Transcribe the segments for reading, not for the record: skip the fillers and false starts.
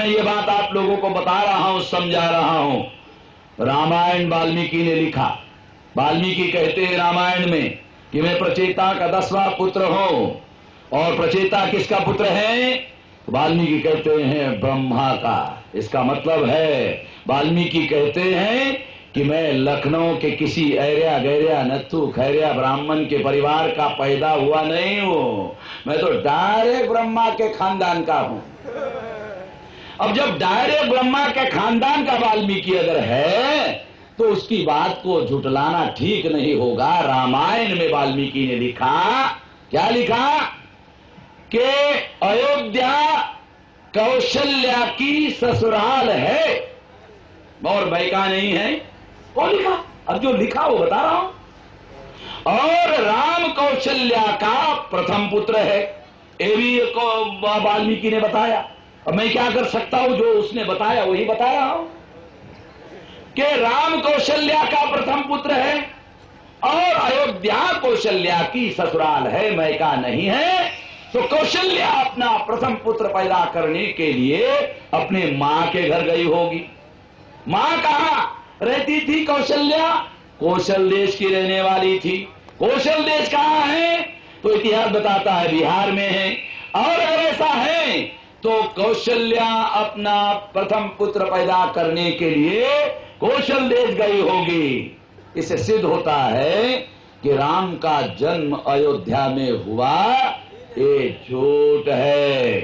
ये बात आप लोगों को बता रहा हूं, समझा रहा हूं। रामायण वाल्मीकि ने लिखा। वाल्मीकि कहते हैं रामायण में कि मैं प्रचेता का 10वां पुत्र हूं। और प्रचेता किसका पुत्र है? वाल्मीकि कहते हैं ब्रह्मा का। इसका मतलब है वाल्मीकि कहते हैं कि मैं लखनऊ के किसी ऐरिया गैरिया नत्थु खैरिया ब्राह्मण के परिवार का पैदा हुआ नहीं हूं। मैं तो डायरेक्ट ब्रह्मा के खानदान का हूं। अब जब डायरेक्ट ब्रह्मा के खानदान का वाल्मीकि अगर है तो उसकी बात को झुटलाना ठीक नहीं होगा। रामायण में वाल्मीकि ने लिखा, क्या लिखा? कि अयोध्या कौशल्या की ससुराल है और बैका नहीं है। वो लिखा, अब जो लिखा वो बता रहा हूं। और राम कौशल्या का प्रथम पुत्र है, ये भी वाल्मीकि ने बताया। अब मैं क्या कर सकता हूं, जो उसने बताया वही बता रहा हूं कि राम कौशल्या का प्रथम पुत्र है और अयोध्या कौशल्या की ससुराल है, मैका नहीं है। तो कौशल्या अपना प्रथम पुत्र पैदा करने के लिए अपने मां के घर गई होगी। मां कहां रहती थी? कौशल्या कौशल देश की रहने वाली थी। कौशल देश कहां है? तो इतिहास बताता है बिहार में है। और अगर ऐसा है तो कौशल्या अपना प्रथम पुत्र पैदा करने के लिए कौशल देश गई होगी। इससे सिद्ध होता है कि राम का जन्म अयोध्या में हुआ, ये झूठ है।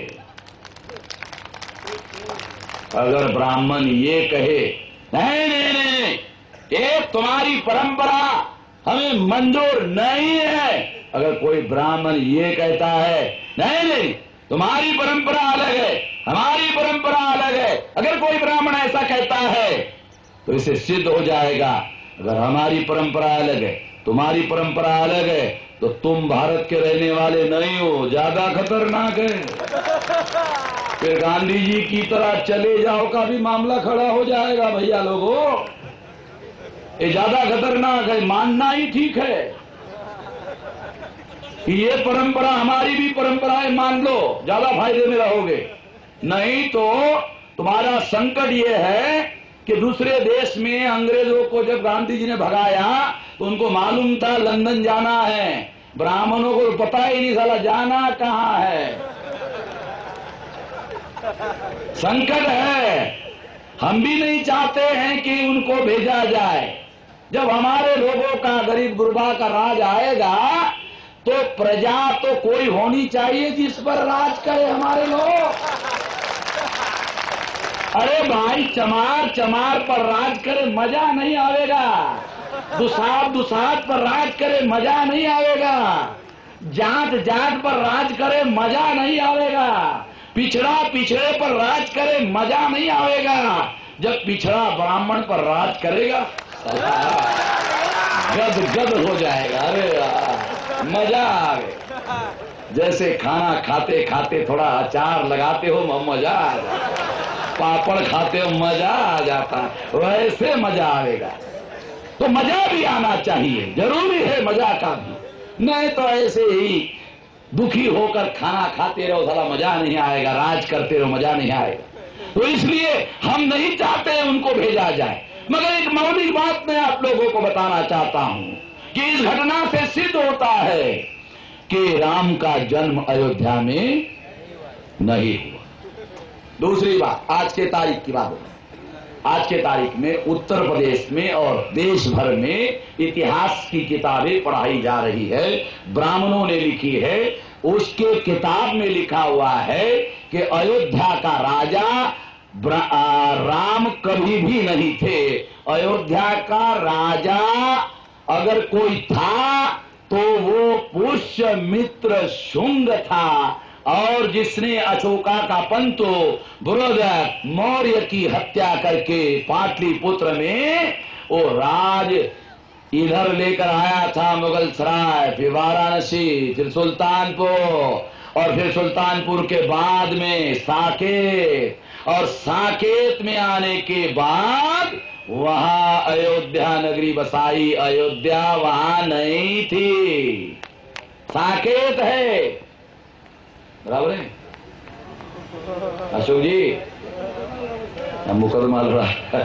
अगर ब्राह्मण ये कहे नहीं नहीं नहीं, ये तुम्हारी परंपरा हमें मंजूर नहीं है, अगर कोई ब्राह्मण ये कहता है नहीं नहीं तुम्हारी परंपरा अलग है, हमारी परंपरा अलग है, अगर कोई ब्राह्मण ऐसा कहता है तो इसे सिद्ध हो जाएगा अगर हमारी परंपरा अलग है, तुम्हारी परंपरा अलग है, तो तुम भारत के रहने वाले नहीं हो, ज्यादा खतरनाक है। फिर गांधी जी की तरह चले जाओ का भी मामला खड़ा हो जाएगा। भैया लोगों, ये ज्यादा खतरनाक है। मानना ही ठीक है कि ये परंपरा हमारी भी परंपरा है, मान लो, ज्यादा फायदे में रहोगे। नहीं तो तुम्हारा संकट ये है कि दूसरे देश में अंग्रेजों को जब गांधी जी ने भगाया तो उनको मालूम था लंदन जाना है, ब्राह्मणों को पता ही नहीं साला जाना कहां है। संकट है। हम भी नहीं चाहते हैं कि उनको भेजा जाए। जब हमारे लोगों का, गरीब गुरबा का राज आएगा तो प्रजा तो कोई होनी चाहिए जिस पर राज करे हमारे लोग। अरे भाई, चमार चमार पर राज करे मजा नहीं आवेगा, दुसाद दुसाद पर राज करे मजा नहीं आवेगा, जात जात पर राज करे मजा नहीं आवेगा, पिछड़ा पिछड़े पर राज करे मजा नहीं आवेगा। जब पिछड़ा ब्राह्मण पर राज करेगा गद गद हो जाएगा। अरे मजा आवेगा। जैसे खाना खाते खाते थोड़ा अचार लगाते हो मजा आ जाता, पापड़ खाते हो मजा आ जाता, वैसे मजा आएगा। तो मजा भी आना चाहिए, जरूरी है मजा का भी। नहीं तो ऐसे ही दुखी होकर खाना खाते रहो, साला मजा नहीं आएगा, राज करते रहो मजा नहीं आएगा। तो इसलिए हम नहीं चाहते उनको भेजा जाए। मगर एक मौलिक बात मैं आप लोगों को बताना चाहता हूं कि इस घटना से सिद्ध होता है कि राम का जन्म अयोध्या में नहीं हुआ। दूसरी बात, आज के तारीख की बात है। आज के तारीख में उत्तर प्रदेश में और देश भर में इतिहास की किताबें पढ़ाई जा रही है, ब्राह्मणों ने लिखी है। उसके किताब में लिखा हुआ है कि अयोध्या का राजा राम कभी भी नहीं थे। अयोध्या का राजा अगर कोई था तो वो पुष्यमित्र शुंग था, और जिसने अशोका का पंतु बृहद मौर्य की हत्या करके पाटलिपुत्र में वो राज इधर लेकर आया था, मुगल सराय, फिर वाराणसी, फिर सुल्तानपुर, और फिर सुल्तानपुर के बाद में साकेत, और साकेत में आने के बाद वहां अयोध्या नगरी बसाई। अयोध्या वहां नहीं थी, साकेत है। बराबर है अशोक जी? मुकदमा लड़ा है।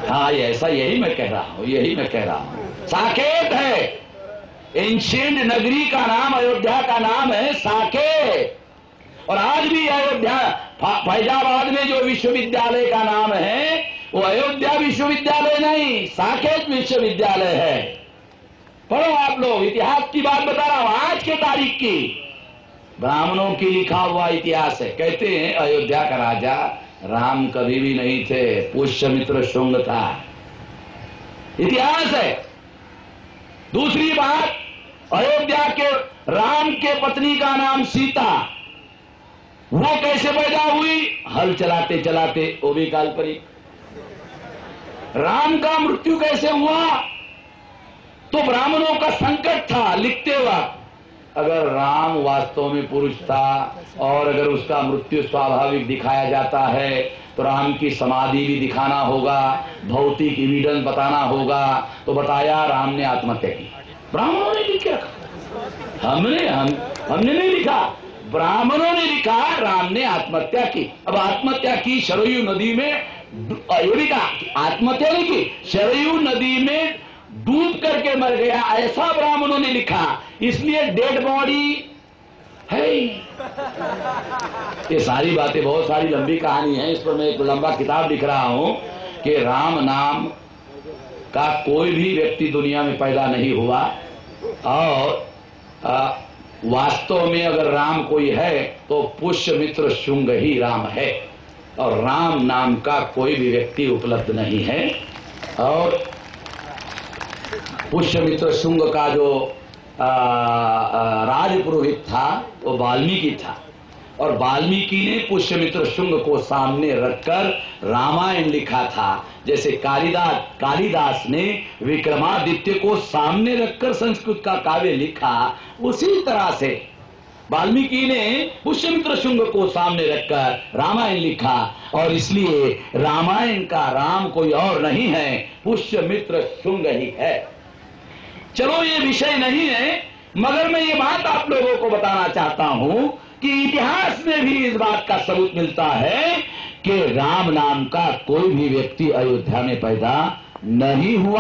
हाँ ऐसा, यही मैं कह रहा हूं, यही मैं कह रहा हूं। साकेत है, एंशिएंट नगरी का नाम, अयोध्या का नाम है साकेत। और आज भी अयोध्या, फैजाबाद में जो विश्वविद्यालय का नाम है वो अयोध्या विश्वविद्यालय नहीं, साकेत विश्वविद्यालय है। पढ़ो आप लोग, इतिहास की बात बता रहा हूं, आज के तारीख की, ब्राह्मणों की लिखा हुआ इतिहास है। कहते हैं अयोध्या का राजा राम कभी भी नहीं थे, पुष्यमित्र शुंग था। इतिहास है। दूसरी बात, अयोध्या के राम के पत्नी का नाम सीता, वो कैसे पैदा हुई? हल चलाते चलाते, वो भी काल्पनिक। राम का मृत्यु कैसे हुआ? तो ब्राह्मणों का संकट था लिखते वक्त, अगर राम वास्तव में पुरुष था और अगर उसका मृत्यु स्वाभाविक दिखाया जाता है तो राम की समाधि भी दिखाना होगा, भौतिक एविडेंस बताना होगा। तो बताया राम ने आत्महत्या की। ब्राह्मणों ने लिख के रखा, हमने नहीं लिखा, ब्राह्मणों ने लिखा राम ने आत्महत्या की। अब आत्महत्या की सरयू नदी में, आत्महत्या नहीं की, सरयू नदी में डूब करके मर गया, ऐसा ब्राह्मणों ने लिखा। इसलिए डेड बॉडी है। ये सारी बातें, बहुत सारी लंबी कहानी है, इस पर मैं एक लंबा किताब लिख रहा हूं कि राम नाम का कोई भी व्यक्ति दुनिया में पैदा नहीं हुआ और वास्तव में अगर राम कोई है तो पुष्यमित्र शुंग ही राम है और राम नाम का कोई भी व्यक्ति उपलब्ध नहीं है। और पुष्यमित्र शुंग का जो राजपुरोहित था वो वाल्मीकि था और वाल्मीकि ने पुष्यमित्र शुंग को सामने रखकर रामायण लिखा था। जैसे कालिदास ने विक्रमादित्य को सामने रखकर संस्कृत का काव्य लिखा, उसी तरह से वाल्मीकि ने पुष्यमित्र शुंग को सामने रखकर रामायण लिखा। और इसलिए रामायण का राम कोई और नहीं है, पुष्यमित्र शुंग ही है। चलो ये विषय नहीं है, मगर मैं ये बात आप लोगों को बताना चाहता हूं कि इतिहास में भी इस बात का सबूत मिलता है कि राम नाम का कोई भी व्यक्ति अयोध्या में पैदा नहीं हुआ।